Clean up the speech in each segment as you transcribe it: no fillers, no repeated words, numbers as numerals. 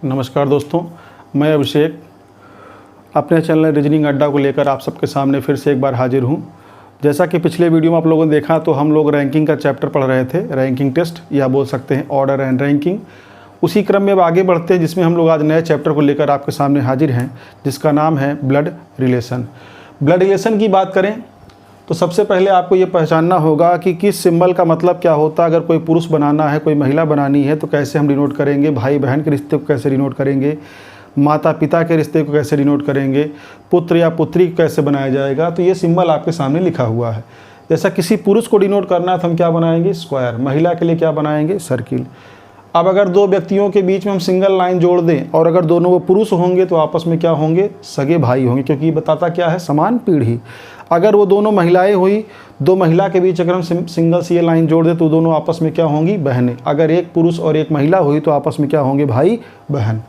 नमस्कार दोस्तों, मैं अभिषेक अपने चैनल रीजनिंग अड्डा को लेकर आप सबके सामने फिर से एक बार हाजिर हूं। जैसा कि पिछले वीडियो में आप लोगों ने देखा तो हम लोग रैंकिंग का चैप्टर पढ़ रहे थे, रैंकिंग टेस्ट या बोल सकते हैं ऑर्डर एंड रैंकिंग। उसी क्रम में अब आगे बढ़ते हैं, जिसमें हम लोग आज नए चैप्टर को लेकर आपके सामने हाजिर हैं, जिसका नाम है ब्लड रिलेशन। ब्लड रिलेशन की बात करें तो सबसे पहले आपको ये पहचानना होगा कि किस सिंबल का मतलब क्या होता है। अगर कोई पुरुष बनाना है, कोई महिला बनानी है तो कैसे हम डिनोट करेंगे, भाई बहन के रिश्ते को कैसे डिनोट करेंगे, माता पिता के रिश्ते को कैसे डिनोट करेंगे, पुत्र या पुत्री को कैसे बनाया जाएगा। तो ये सिंबल आपके सामने लिखा हुआ है। जैसा किसी पुरुष को डिनोट करना है तो हम क्या बनाएंगे, स्क्वायर। महिला के लिए क्या बनाएंगे, सर्किल। अब अगर दो व्यक्तियों के बीच में हम सिंगल लाइन जोड़ दें और अगर दोनों वो पुरुष होंगे तो आपस में क्या होंगे, सगे भाई होंगे, क्योंकि ये बताता क्या है, समान पीढ़ी। अगर वो दोनों महिलाएं हुई, दो महिला के बीच अगर हम सिंगल सी लाइन जोड़ दें तो दोनों आपस में क्या होंगी, बहनें। अगर एक पुरुष और एक महिला हुई तो आपस में क्या होंगे, भाई बहन।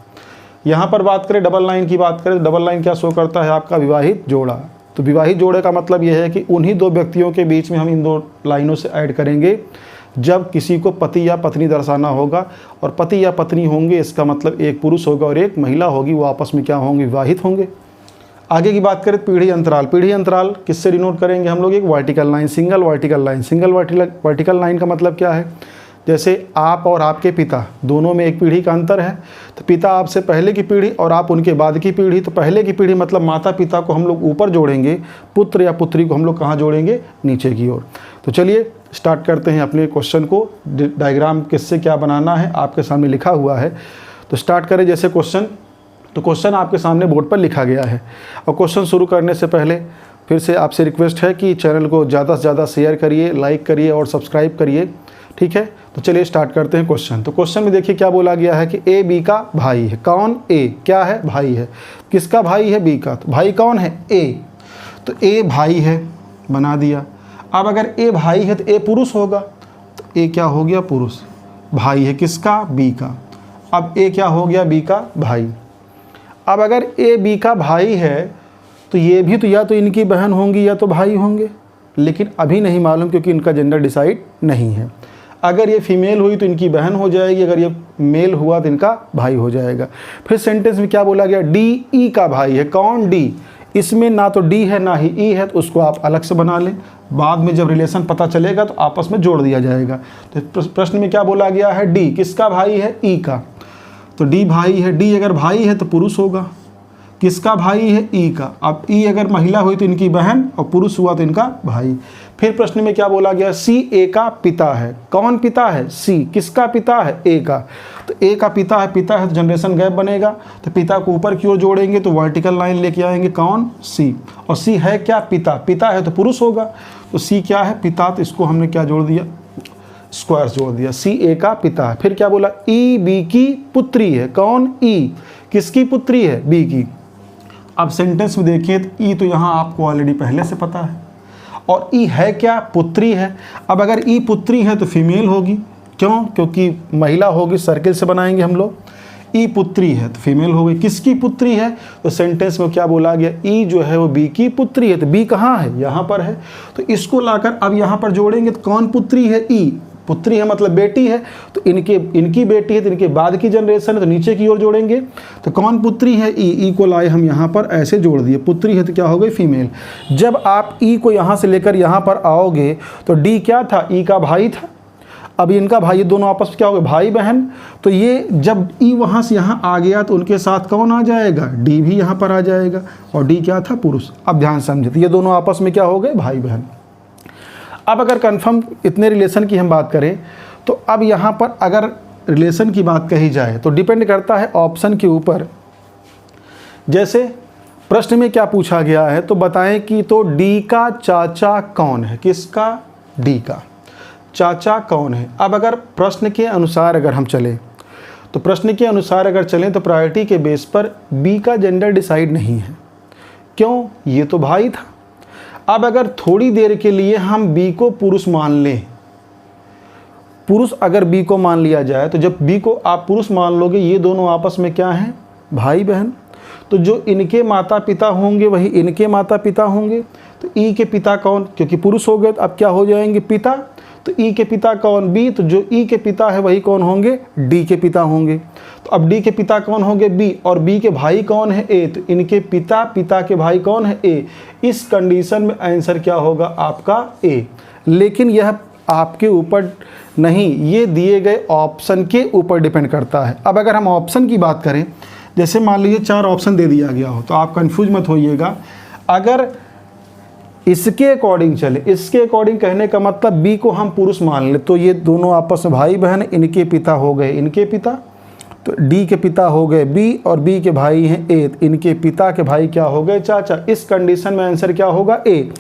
यहाँ पर बात करें डबल लाइन की बात करें तो डबल लाइन क्या शो करता है, आपका विवाहित जोड़ा। तो विवाहित जोड़े का मतलब यह है कि उन्हीं दो व्यक्तियों के बीच में हम इन दो लाइनों से ऐड करेंगे जब किसी को पति या पत्नी दर्शाना होगा। और पति या पत्नी होंगे इसका मतलब एक पुरुष होगा और एक महिला होगी, वो आपस में क्या होंगे, विवाहित होंगे। आगे की बात करें पीढ़ी अंतराल। पीढ़ी अंतराल किससे डिनोट करेंगे हम लोग, एक vertical line, single vertical line. Single vertical line का मतलब क्या है, जैसे आप और आपके पिता दोनों में एक पीढ़ी का अंतर है, तो पिता आपसे पहले की पीढ़ी और आप उनके बाद की पीढ़ी। तो पहले की पीढ़ी मतलब माता पिता को हम लोग ऊपर जोड़ेंगे, पुत्र या पुत्री को हम लोग कहाँ जोड़ेंगे, नीचे की ओर। तो चलिए स्टार्ट करते हैं अपने क्वेश्चन को। डायग्राम किससे क्या बनाना है आपके सामने लिखा हुआ है, तो स्टार्ट करें। जैसे क्वेश्चन, तो क्वेश्चन आपके सामने बोर्ड पर लिखा गया है। और क्वेश्चन शुरू करने से पहले फिर से आपसे रिक्वेस्ट है कि चैनल को ज़्यादा से ज़्यादा शेयर करिए, लाइक करिए और सब्सक्राइब करिए, ठीक है। तो चलिए स्टार्ट करते हैं क्वेश्चन। तो क्वेश्चन में देखिए क्या बोला गया है कि ए बी का भाई है। कौन, ए क्या है, भाई है। किसका भाई है, बी का। तो भाई कौन है, ए। तो ए भाई है, बना दिया। अब अगर ए भाई है तो ए पुरुष होगा, तो ए क्या हो गया, पुरुष। भाई है किसका, बी का। अब ए क्या हो गया, बी का भाई। अब अगर ए बी का भाई है तो ये भी तो या तो इनकी बहन होंगी या तो भाई होंगे, लेकिन अभी नहीं मालूम क्योंकि इनका जेंडर डिसाइड नहीं है। अगर ये फीमेल हुई तो इनकी बहन हो जाएगी, अगर ये मेल हुआ तो इनका भाई हो जाएगा। फिर सेंटेंस में क्या बोला गया, डी ई का भाई है। कौन, डी। इसमें ना तो डी है ना ही ई है, तो उसको आप अलग से बना लें, बाद में जब रिलेशन पता चलेगा तो आपस में जोड़ दिया जाएगा। तो प्रश्न में क्या बोला गया है, डी किसका भाई है, ई का। तो डी भाई है, डी अगर भाई है तो पुरुष होगा। किसका भाई है, ई का। अब ई अगर महिला हुई तो इनकी बहन और पुरुष हुआ तो इनका भाई। फिर प्रश्न में क्या बोला गया, सी ए का पिता है। कौन पिता है, सी। किसका पिता है, ए का। तो ए का पिता है तो जनरेशन गैप बनेगा, तो पिता को ऊपर की ओर जोड़ेंगे तो वर्टिकल लाइन लेके आएंगे, कौन, सी। और सी है क्या, पिता। पिता है तो पुरुष होगा, तो सी क्या है, पिता। तो इसको हमने क्या जोड़ दिया, स्क्वायर जोड़ दिया। सी ए का पिता है। फिर क्या बोला, ई बी की पुत्री है। कौन, ई। किसकी पुत्री है, बी की। अब सेंटेंस में देखिए तो ई तो यहाँ आपको ऑलरेडी पहले से पता है, और ई है क्या, पुत्री है। अब अगर ई पुत्री है तो फीमेल होगी, क्यों, क्योंकि महिला होगी, सर्किल से बनाएंगे हम लोग। ई पुत्री है तो फीमेल हो गई। किसकी पुत्री है, तो सेंटेंस में क्या बोला गया, ई जो है वो बी की पुत्री है। तो बी कहाँ है, यहाँ पर है। तो इसको लाकर अब यहाँ पर जोड़ेंगे तो कौन पुत्री है, ई। पुत्री है मतलब बेटी है, तो इनकी बेटी है तो इनके बाद की जनरेशन है, तो नीचे की ओर जोड़ेंगे। तो कौन पुत्री है, ई को लाए हम यहाँ पर ऐसे जोड़ दिए। पुत्री है तो क्या हो गई, फीमेल। जब आप ई को यहाँ से लेकर यहाँ पर आओगे तो डी क्या था, ई का भाई था। अब इनका भाई, ये दोनों आपस में क्या हो गए, भाई बहन। तो ये जब ई वहाँ से यहाँ आ गया तो उनके साथ कौन आ जाएगा, डी भी यहाँ पर आ जाएगा, और डी क्या था, पुरुष। अब ध्यान समझे, तो ये दोनों आपस में क्या हो गए, भाई बहन। अब अगर कंफर्म इतने रिलेशन की हम बात करें तो अब यहाँ पर अगर रिलेशन की बात कही जाए तो डिपेंड करता है ऑप्शन के ऊपर। जैसे प्रश्न में क्या पूछा गया है, तो बताएं कि तो डी का चाचा कौन है। किसका, डी का चाचा कौन है। अब अगर प्रश्न के अनुसार अगर हम चलें तो प्रश्न के अनुसार अगर चलें तो प्रायोरिटी के बेस पर बी का जेंडर डिसाइड नहीं है। क्यों, ये तो भाई था। अब अगर थोड़ी देर के लिए हम बी को पुरुष मान लें, पुरुष अगर बी को मान लिया जाए तो जब बी को आप पुरुष मान लोगे, ये दोनों आपस में क्या हैं, भाई बहन। तो जो इनके माता पिता होंगे वही इनके माता पिता होंगे। तो ई के पिता कौन, क्योंकि पुरुष हो गए तो अब क्या हो जाएंगे, पिता। तो ई के पिता कौन, बी। तो जो ई के पिता है वही कौन होंगे, डी के पिता होंगे। तो अब डी के पिता कौन होंगे? बी, और बी के भाई कौन है? ए। तो इनके पिता, पिता के भाई कौन है? ए। इस कंडीशन में आंसर क्या होगा आपका? ए। लेकिन यह आपके ऊपर नहीं, ये दिए गए ऑप्शन के ऊपर डिपेंड करता है। अब अगर हम ऑप्शन की बात करें, जैसे मान लीजिए 4 ऑप्शन दे दिया गया हो, तो आप कंफ्यूज मत होइएगा। अगर इसके अकॉर्डिंग चले, इसके अकॉर्डिंग कहने का मतलब बी को हम पुरुष मान ले, तो ये दोनों आपस में भाई बहन, इनके पिता हो गए इनके पिता, तो डी के पिता हो गए बी, और बी के भाई हैं ए, इनके पिता के भाई क्या हो गए? चाचा। इस कंडीशन में आंसर क्या होगा? ए।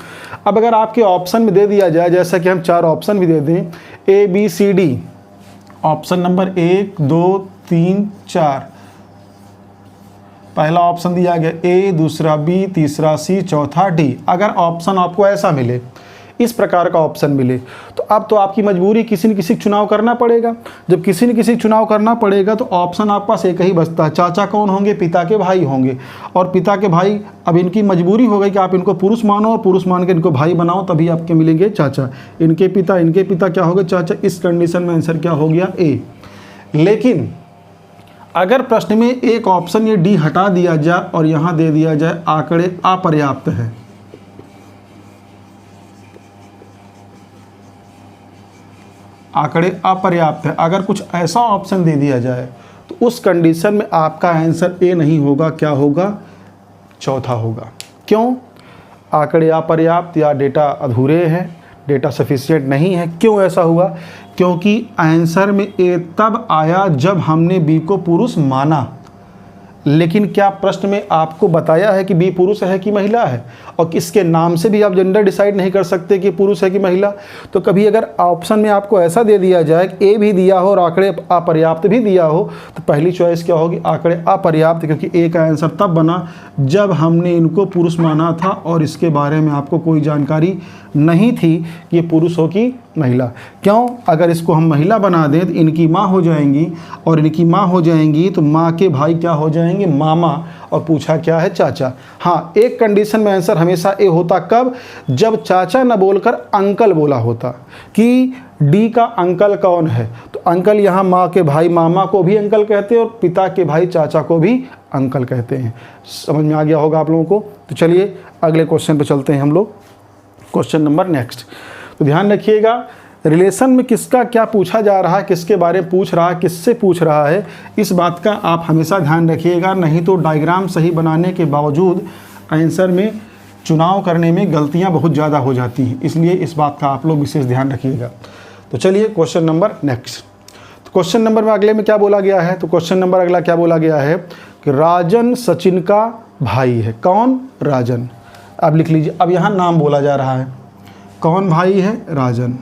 अब अगर आपके ऑप्शन में दे दिया जाए, जैसा कि हम 4 ऑप्शन भी दे दें, A B C D, option number 1 2 3 4, पहला ऑप्शन दिया गया ए, दूसरा बी, तीसरा सी, चौथा डी। अगर ऑप्शन आपको ऐसा मिले, इस प्रकार का ऑप्शन मिले, तो अब तो आपकी मजबूरी किसी न किसी चुनाव करना पड़ेगा। जब किसी न किसी चुनाव करना पड़ेगा तो ऑप्शन आपके पास एक ही बचता है। चाचा कौन होंगे? पिता के भाई होंगे, और पिता के भाई, अब इनकी मजबूरी हो गई कि आप इनको पुरुष मानो और पुरुष मान के इनको भाई बनाओ, तभी आपके मिलेंगे चाचा। इनके पिता क्या होगा? चाचा। इस कंडीशन में आंसर क्या हो गया? ए। लेकिन अगर प्रश्न में एक ऑप्शन ये डी हटा दिया जाए और यहाँ दे दिया जाए आंकड़े अपर्याप्त है, आंकड़े अपर्याप्त है, अगर कुछ ऐसा ऑप्शन दे दिया जाए, तो उस कंडीशन में आपका आंसर ए नहीं होगा, क्या होगा? चौथा होगा। क्यों? आंकड़े अपर्याप्त या डेटा अधूरे हैं, डेटा सफिशिएंट नहीं है। क्यों ऐसा हुआ? क्योंकि आंसर में ए तब आया जब हमने बी को पुरुष माना, लेकिन क्या प्रश्न में आपको बताया है कि बी पुरुष है कि महिला है? और इसके नाम से भी आप जेंडर डिसाइड नहीं कर सकते कि पुरुष है कि महिला। तो कभी अगर ऑप्शन में आपको ऐसा दे दिया जाए कि ए भी दिया हो और आंकड़े अपर्याप्त भी दिया हो, तो पहली चॉइस क्या होगी? आंकड़े अपर्याप्त, क्योंकि ए का आंसर तब बना जब हमने इनको पुरुष माना था और इसके बारे में आपको कोई जानकारी नहीं थी कि ये पुरुष हो कि महिला। क्यों? अगर इसको हम महिला बना दें तो इनकी माँ हो जाएंगी, और इनकी माँ हो जाएंगी तो माँ के भाई क्या हो जाएंगे? मामा, और पूछा क्या है? चाचा। हाँ, एक कंडीशन में आंसर हमेशा ए होता, कब? जब चाचा न बोलकर अंकल बोला होता कि डी का अंकल कौन है, तो अंकल यहाँ माँ के भाई मामा को भी अंकल कहते हैं और पिता के भाई चाचा को भी अंकल कहते हैं। समझ में आ गया होगा आप लोगों को? तो चलिए अगले क्वेश्चन पर चलते हैं हम लोग। क्वेश्चन नंबर नेक्स्ट, तो ध्यान रखिएगा, रिलेशन में किसका क्या पूछा जा रहा है, किसके बारे में पूछ रहा है, किससे पूछ रहा है, इस बात का आप हमेशा ध्यान रखिएगा। नहीं तो डायग्राम सही बनाने के बावजूद आंसर में चुनाव करने में गलतियां बहुत ज़्यादा हो जाती हैं, इसलिए इस बात का आप लोग विशेष ध्यान रखिएगा। तो चलिए क्वेश्चन नंबर नेक्स्ट। तो क्वेश्चन नंबर में अगले में क्या बोला गया है? तो क्वेश्चन नंबर अगला क्या बोला गया है कि राजन सचिन का भाई है। कौन? राजन। अब लिख लीजिए, अब यहाँ नाम बोला जा रहा है, कौन भाई है? राजन।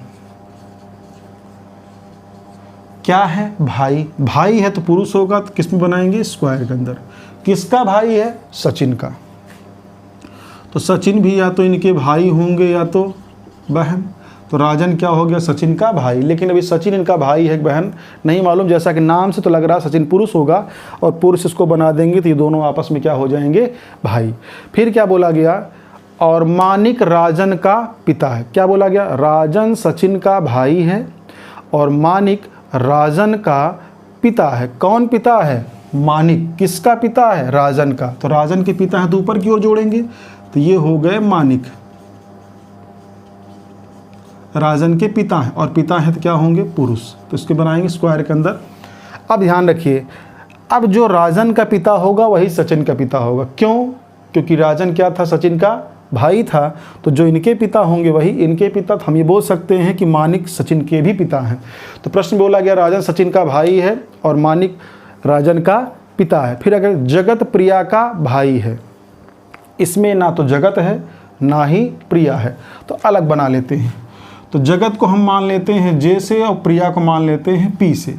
क्या है? भाई। भाई है तो पुरुष होगा, तो किस में बनाएंगे? स्क्वायर के अंदर। किसका भाई है? सचिन का। तो सचिन भी या तो इनके भाई होंगे या तो बहन, तो राजन क्या हो गया? सचिन का भाई। लेकिन अभी सचिन इनका भाई है बहन नहीं मालूम, जैसा कि नाम से तो लग रहा है सचिन पुरुष होगा, और पुरुष इसको बना देंगे तो ये दोनों आपस में क्या हो जाएंगे? भाई। फिर क्या बोला गया? और मानिक राजन का पिता है। क्या बोला गया? राजन सचिन का भाई है और मानिक राजन का पिता है। कौन पिता है? मानिक। किसका पिता है? राजन का। तो राजन के पिता है तो ऊपर की ओर जोड़ेंगे, तो ये हो गए मानिक। राजन के पिता हैं, और पिता है तो क्या होंगे? पुरुष। तो इसके बनाएंगे स्क्वायर के अंदर। अब ध्यान रखिए, अब जो राजन का पिता होगा वही सचिन का पिता होगा। क्यों? क्योंकि राजन क्या था? सचिन का भाई था, तो जो इनके पिता होंगे वही इनके पिता। तो हम ये बोल सकते हैं कि मानिक सचिन के भी पिता हैं। तो प्रश्न बोला गया राजन सचिन का भाई है और मानिक राजन का पिता है। फिर अगर जगत प्रिया का भाई है, इसमें ना तो जगत है ना ही प्रिया है, तो अलग बना लेते हैं। तो जगत को हम मान लेते हैं जे से और प्रिया को मान लेते हैं पी से।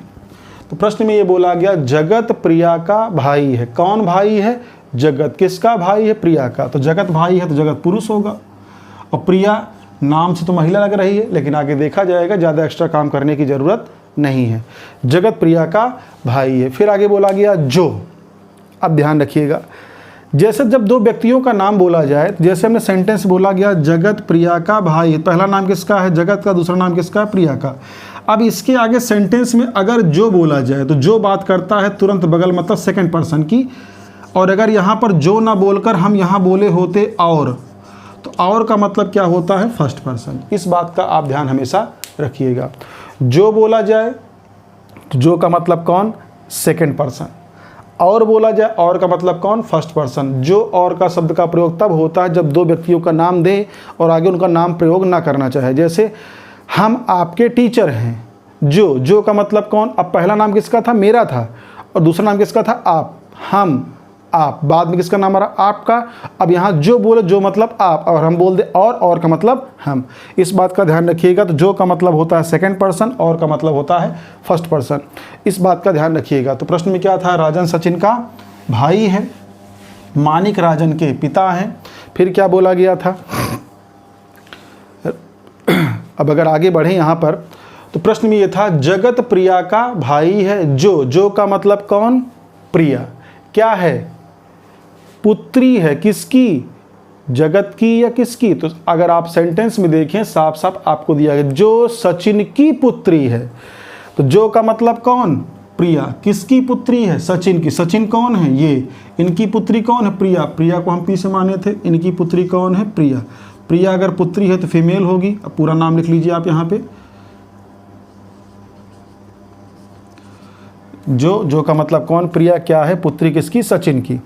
तो प्रश्न में ये बोला गया जगत प्रिया का भाई है। कौन भाई है? जगत। किसका भाई है? प्रिया का। तो जगत भाई है तो जगत पुरुष होगा, और प्रिया नाम से तो महिला लग रही है, लेकिन आगे देखा जाएगा ज़्यादा एक्स्ट्रा काम करने की ज़रूरत नहीं है। जगत प्रिया का भाई है। फिर आगे बोला गया जो। अब ध्यान रखिएगा, जैसे जब दो व्यक्तियों का नाम बोला जाए, जैसे हमने सेंटेंस बोला गया जगत प्रिया का भाई, पहला नाम किसका है जगत का, दूसरा नाम किसका है प्रिया का। अब इसके आगे सेंटेंस में अगर जो बोला जाए तो जो बात करता है तुरंत बगल मतलब सेकंड पर्सन की, और अगर यहाँ पर जो ना बोलकर हम यहाँ बोले होते और, तो और का मतलब क्या होता है फर्स्ट पर्सन। इस बात का आप ध्यान हमेशा रखिएगा। जो बोला जाए तो जो का मतलब कौन सेकंड पर्सन, और बोला जाए और का मतलब कौन फर्स्ट पर्सन। जो और का शब्द का प्रयोग तब होता है जब दो व्यक्तियों का नाम दे और आगे उनका नाम प्रयोग ना करना चाहे। जैसे हम आपके टीचर हैं, जो का मतलब कौन, अब पहला नाम किसका था मेरा था, और दूसरा नाम किसका था आप, हम आप, बाद में किसका नाम आ रहा आपका। अब यहाँ जो बोले जो मतलब आप, और हम बोल दे और का मतलब हम। इस बात का ध्यान रखिएगा। तो जो का मतलब होता है सेकंड पर्सन, और का मतलब होता है फर्स्ट पर्सन। इस बात का ध्यान रखिएगा। तो प्रश्न में क्या था, राजन सचिन का भाई है, मानिक राजन के पिता हैं। फिर क्या बोला गया था, अब अगर आगे बढ़े यहाँ पर तो प्रश्न में ये था जगत प्रिया का भाई है। जो का मतलब कौन प्रिया, क्या है पुत्री है, किसकी जगत की या किसकी। तो अगर आप सेंटेंस में देखें साफ साफ आपको दिया गया जो सचिन की पुत्री है। तो जो का मतलब कौन प्रिया, किसकी पुत्री है सचिन की। सचिन कौन है ये, इनकी पुत्री कौन है प्रिया, प्रिया को हम पी से माने थे, इनकी पुत्री कौन है प्रिया। प्रिया अगर पुत्री है तो फीमेल होगी। अब पूरा नाम लिख लीजिए आप यहाँ पे। जो का मतलब कौन प्रिया, क्या है पुत्री किसकी सचिन की।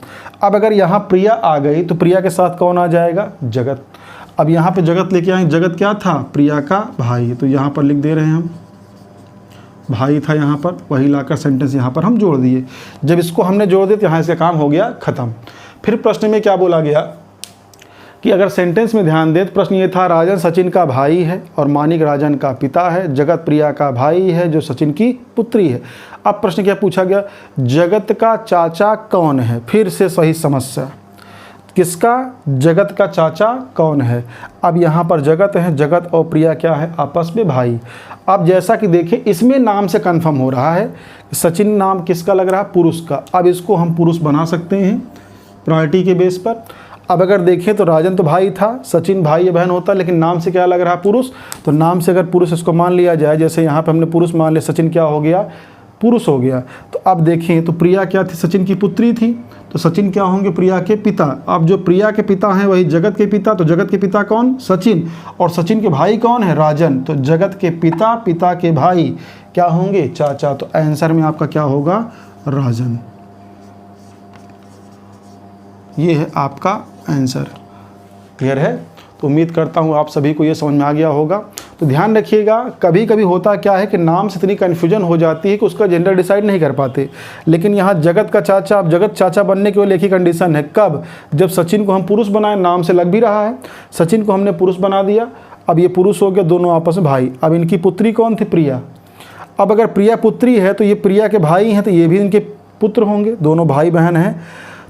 अब अगर यहाँ प्रिया आ गई तो प्रिया के साथ कौन आ जाएगा जगत। अब यहाँ पे जगत लेके आए, जगत क्या था प्रिया का भाई, तो यहाँ पर लिख दे रहे हैं हम भाई था यहाँ पर, वही लाकर सेंटेंस यहाँ पर हम जोड़ दिए। जब इसको हमने जोड़ दिया तो यहाँ इसका काम हो गया खत्म। फिर प्रश्न में क्या बोला गया कि अगर सेंटेंस में ध्यान दें तो प्रश्न ये था राजन सचिन का भाई है और मानिक राजन का पिता है, जगत प्रिया का भाई है जो सचिन की पुत्री है। अब प्रश्न क्या पूछा गया, जगत का चाचा कौन है। फिर से सही समस्या, किसका जगत का चाचा कौन है। अब यहाँ पर जगत है, जगत और प्रिया क्या है आपस में भाई। अब जैसा कि देखें इसमें नाम से कंफर्म हो रहा है सचिन नाम किसका लग रहा है पुरुष का। अब इसको हम पुरुष बना सकते हैं प्रायोरिटी के बेस पर। अब अगर देखें तो राजन तो भाई था, सचिन भाई या बहन होता, लेकिन नाम से क्या लग रहा है पुरुष। तो नाम से अगर पुरुष इसको मान लिया जाए, जैसे यहाँ पे हमने पुरुष मान लिया, सचिन क्या हो गया पुरुष हो गया। तो अब देखें तो प्रिया क्या थी सचिन की पुत्री थी, तो सचिन क्या होंगे प्रिया के पिता। अब जो प्रिया के पिता हैं वही जगत के पिता, तो जगत के पिता कौन सचिन, और सचिन के भाई कौन है राजन। तो जगत के पिता, पिता के भाई क्या होंगे चाचा। तो आंसर में आपका क्या होगा राजन। ये है आपका आंसर। क्लियर है। तो उम्मीद करता हूँ आप सभी को ये समझ में आ गया होगा। तो ध्यान रखिएगा, कभी कभी होता क्या है कि नाम से इतनी कन्फ्यूजन हो जाती है कि उसका जेंडर डिसाइड नहीं कर पाते। लेकिन यहाँ जगत का चाचा, अब जगत चाचा बनने की एक ही कंडीशन है, कब, जब सचिन को हम पुरुष बनाए, नाम से लग भी रहा है, सचिन को हमने पुरुष बना दिया। अब ये पुरुष हो गया, दोनों आपस में भाई। अब इनकी पुत्री कौन थी प्रिया। अब अगर प्रिया पुत्री है तो ये प्रिया के भाई हैं, तो ये भी इनके पुत्र होंगे, दोनों भाई बहन हैं।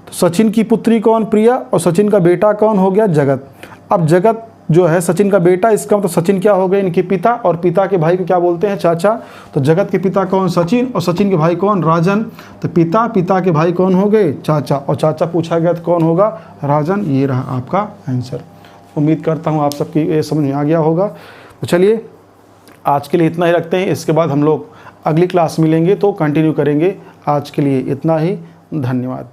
तो सचिन की पुत्री कौन प्रिया, और सचिन का बेटा कौन हो गया जगत। अब जगत जो है सचिन का बेटा, इसका मतलब सचिन क्या हो गए इनके पिता, और पिता के भाई को क्या बोलते हैं चाचा। तो जगत के पिता कौन सचिन, और सचिन के भाई कौन राजन। तो पिता, पिता के भाई कौन हो गए चाचा, और चाचा पूछा गया तो कौन होगा राजन। ये रहा आपका आंसर। उम्मीद करता हूँ आप सबकी ये समझ में आ गया होगा। तो चलिए आज के लिए इतना ही रखते हैं, इसके बाद हम लोग अगली क्लास मिलेंगे तो कंटिन्यू करेंगे। आज के लिए इतना ही, धन्यवाद।